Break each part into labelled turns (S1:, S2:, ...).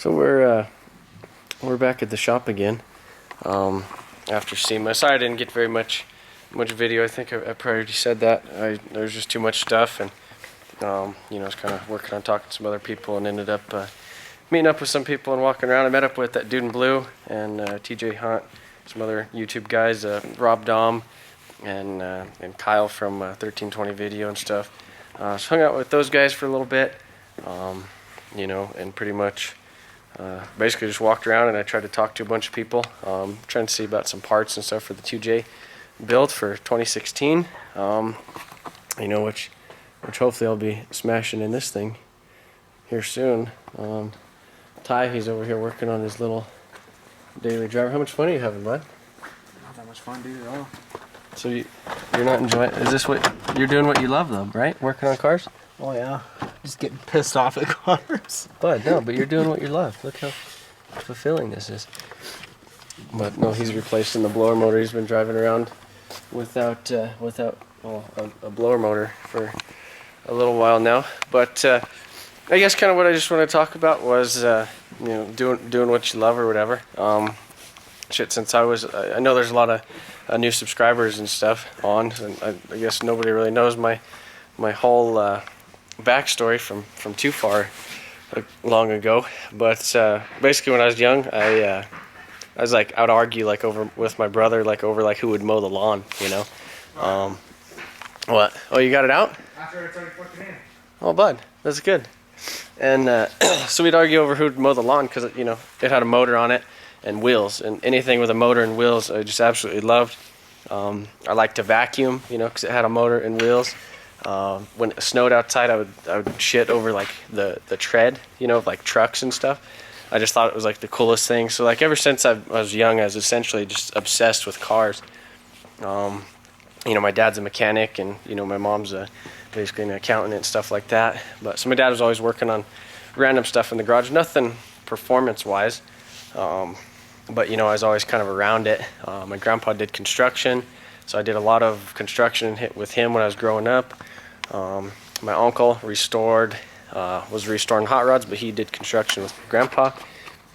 S1: So we're back at the shop again. After SEMA. Sorry I didn't get very much video. I think I probably already said that. There's just too much stuff, and you know, I was kind of working on talking to some other people, and ended up meeting up with some people and walking around. I met up with that dude in blue and TJ Hunt, some other YouTube guys, Rob Dom, and Kyle from 1320 Video and stuff. So hung out with those guys for a little bit, you know, and pretty much basically just walked around, and I tried to talk to a bunch of people, trying to see about some parts and stuff for the 2J build for 2016, you know, which hopefully I'll be smashing in this thing here soon. Ty, he's over here working on his little daily driver. How much fun are you having, bud?
S2: Not that much fun, dude, at all.
S1: So you're not enjoying, is this what, you're doing what you love though, right? Working on cars?
S2: Oh yeah, just getting pissed off at cars.
S1: Bud, no, but you're doing what you love. Look how fulfilling this is. But no, he's replacing the blower motor. He's been driving around without a blower motor for a little while now. But I guess kind of what I just want to talk about was you know, doing what you love or whatever. Shit, since I know there's a lot of new subscribers and stuff on, and I guess nobody really knows my whole backstory from too far long ago. But basically, when I was young, I was like, I would argue like with my brother, like over like who would mow the lawn, you know. What? Oh, you got it out?
S2: After I started fucking in.
S1: Oh, bud, that's good. And so we'd argue over who'd mow the lawn because, you know, it had a motor on it and wheels, and anything with a motor and wheels I just absolutely loved. I liked to vacuum, you know, because it had a motor and wheels. When it snowed outside, I would shit over like the tread, you know, of like trucks and stuff. I just thought it was like the coolest thing. So like ever since I was young, I was essentially just obsessed with cars. You know, my dad's a mechanic, and you know, my mom's basically an accountant and stuff like that. But so my dad was always working on random stuff in the garage, nothing performance-wise. But you know, I was always kind of around it. My grandpa did construction, so I did a lot of construction with him when I was growing up. My uncle was restoring hot rods, but he did construction with grandpa.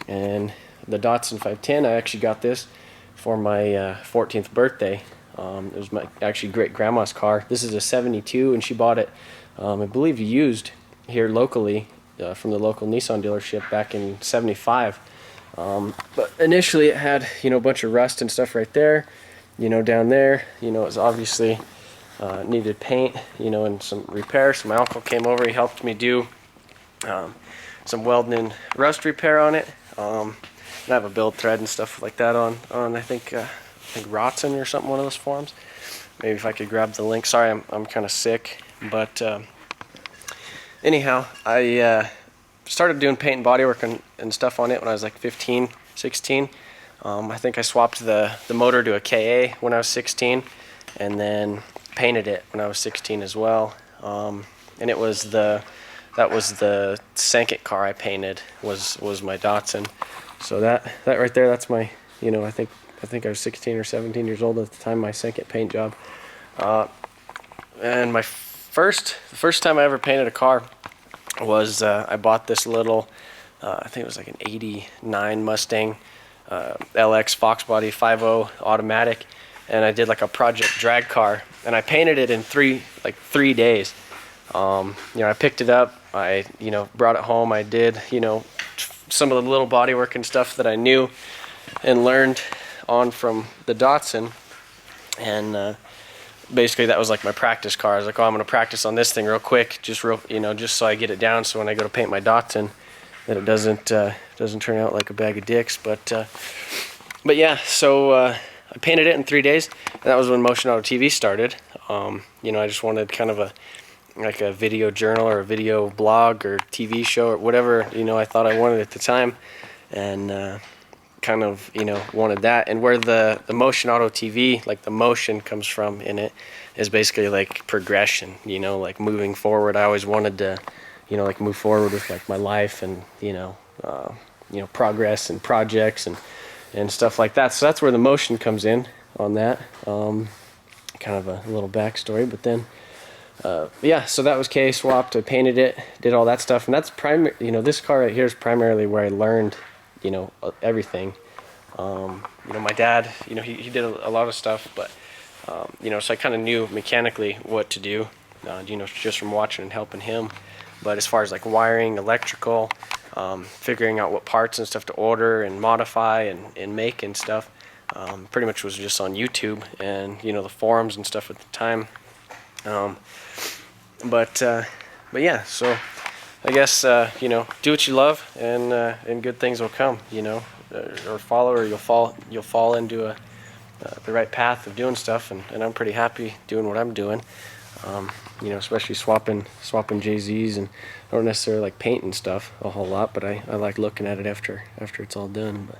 S1: And the Datsun 510, I actually got this for my 14th birthday. It was my actually great grandma's car. This is a 72, and she bought it, I believe, used here locally from the local Nissan dealership back in 75. But initially it had, you know, a bunch of rust and stuff right there, you know, down there, you know, it was obviously needed paint, you know, and some repair. So my uncle came over, he helped me do some welding and rust repair on it. And I have a build thread and stuff like that on I think Rotson or something, one of those forums. Maybe if I could grab the link. Sorry, I'm kind of sick, but anyhow, I started doing paint and bodywork and stuff on it when I was like 15, 16. I think I swapped the motor to a KA when I was 16, and then painted it when I was 16 as well. And that was the Sankit car I painted was my Datsun. So that right there, that's my, you know, I think I was 16 or 17 years old at the time, my Sankit paint job. And the first time I ever painted a car was I bought this little, I think it was like an 89 Mustang LX Fox Body 5.0 automatic, and I did like a project drag car, and I painted it in three days. You know, I picked it up, I, you know, brought it home, I did, you know, some of the little bodywork and stuff that I knew and learned on from the Datsun, and basically that was like my practice car. I was like, oh, I'm gonna practice on this thing real quick, just so I get it down, so when I go to paint my Datsun, that it doesn't turn out like a bag of dicks. But yeah, so I painted it in 3 days, and that was when Motion Auto TV started. You know, I just wanted kind of a video journal or a video blog or TV show or whatever, you know, I thought I wanted at the time, and kind of, you know, wanted that. And where the Motion Auto TV, like the motion comes from in it, is basically like progression, you know, like moving forward. I always wanted to, you know, like move forward with like my life, and you know, progress and projects and stuff like that. So that's where the motion comes in on that. Kind of a little backstory. But then yeah, so that was K-swapped. I painted it, did all that stuff, and that's this car right here is primarily where I learned, everything. My dad, he did a lot of stuff, but so I kind of knew mechanically what to do, just from watching and helping him. But as far as like wiring, electrical, figuring out what parts and stuff to order and modify and make and stuff, pretty much was just on YouTube and the forums and stuff at the time. But yeah, so I guess do what you love and good things will come, or follow, or you'll fall into the right path of doing stuff, and I'm pretty happy doing what I'm doing. Especially swapping JZs, and I don't necessarily like painting stuff a whole lot, but I like looking at it after it's all done. But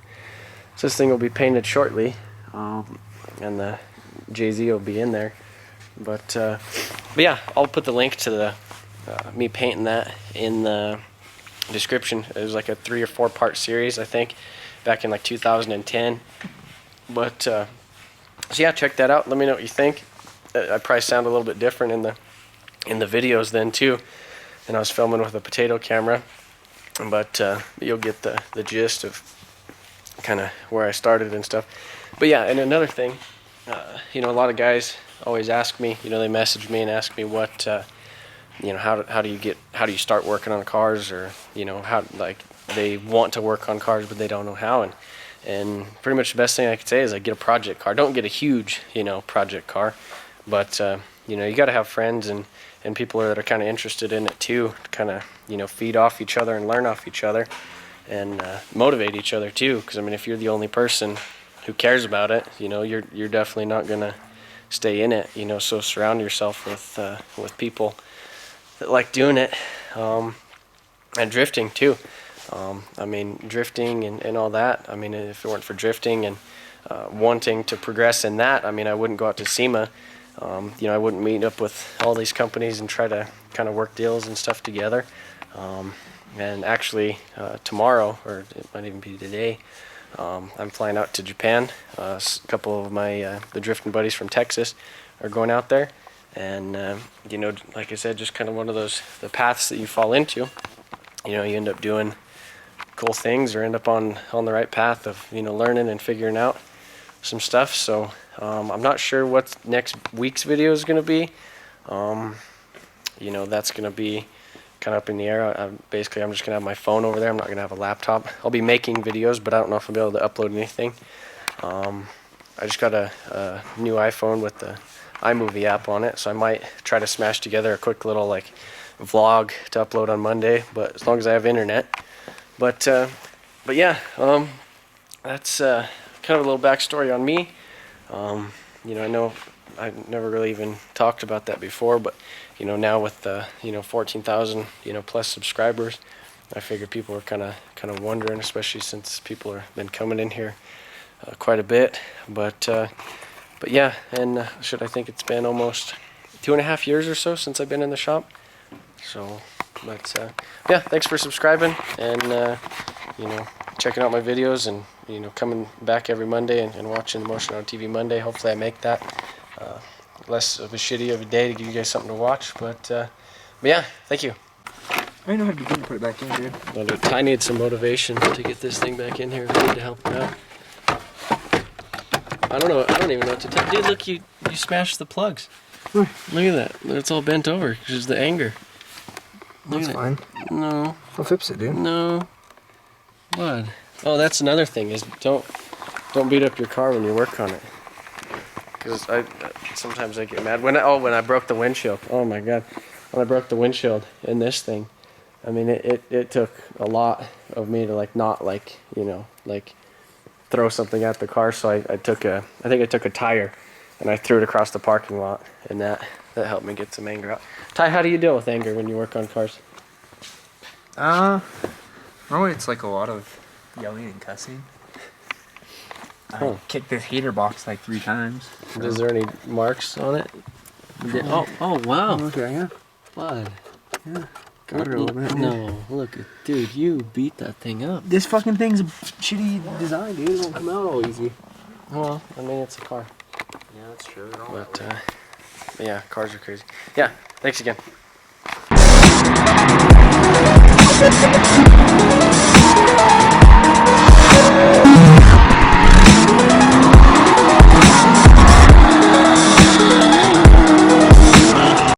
S1: so this thing will be painted shortly, and the JZ will be in there. But yeah, I'll put the link to the me painting that in the description. It was like a 3 or 4 part series, I think, back in like 2010. But so yeah, check that out. Let me know what you think. I probably sound a little bit different in the videos then too, and I was filming with a potato camera, but you'll get the gist of kind of where I started and stuff. But yeah, and another thing, a lot of guys always ask me, they message me and ask me what how do you start working on cars, or how, like, they want to work on cars but they don't know how, and pretty much the best thing I could say is, like, get a project car. Don't get a huge project car, but you got to have friends and people that are kind of interested in it too, to kind of feed off each other and learn off each other, and motivate each other too. Because I mean, if you're the only person who cares about it, you're definitely not gonna stay in it. So surround yourself with people that like doing it, and drifting too. I mean, drifting and all that. I mean, if it weren't for drifting and wanting to progress in that, I mean, I wouldn't go out to SEMA. I wouldn't meet up with all these companies and try to kind of work deals and stuff together. And actually, tomorrow, or it might even be today, I'm flying out to Japan. A couple of my the drifting buddies from Texas are going out there, and like I said, just kind of one of the paths that you fall into. You end up doing cool things, or end up on the right path of learning and figuring out some stuff. So I'm not sure what next week's video is going to be. That's going to be kind of up in the air. I'm just going to have my phone over there. I'm not going to have a laptop. I'll be making videos, but I don't know if I'll be able to upload anything. I just got a new iPhone with the iMovie app on it, so I might try to smash together a quick little like vlog to upload on Monday, but as long as I have internet. But yeah, that's kind of a little backstory on me. I know I never really even talked about that before, but now with 14,000 plus subscribers, I figure people are kind of wondering, especially since people have been coming in here quite a bit. But yeah, and I think it's been almost 2.5 years or so since I've been in the shop. So, but yeah, thanks for subscribing and checking out my videos, and coming back every Monday and watching the Motion on TV Monday. Hopefully I make that less of a shitty of a day to give you guys something to watch. But yeah, thank you.
S2: I know how to begin to put it back in, dude.
S1: I need some motivation to get this thing back in here. I need to help him out. I don't know. I don't even know what to tell. Dude, look, you smashed the plugs. Look at that. It's all bent over because the anger.
S2: That's fine.
S1: No.
S2: I'll fix it, dude.
S1: No. What? Oh, that's another thing, is don't beat up your car when you work on it. Because sometimes I get mad when I broke the windshield. Oh my god, when I broke the windshield in this thing, I mean it took a lot of me to not throw something at the car. So I think I took a tire and I threw it across the parking lot, and that helped me get some anger out. Ty, how do you deal with anger when you work on cars?
S2: Normally it's like a lot of yelling and cussing. I kicked this heater box like 3 times. So.
S1: Is there any marks on it? Oh wow.
S2: Okay, yeah.
S1: Blood.
S2: Yeah. Got it a little bit.
S1: No, look, dude, you beat that thing up.
S2: This fucking thing's a shitty design, dude. It won't come out all easy.
S1: Well, I mean, it's a car.
S2: Yeah, that's true.
S1: But Yeah, cars are crazy. Yeah, thanks again.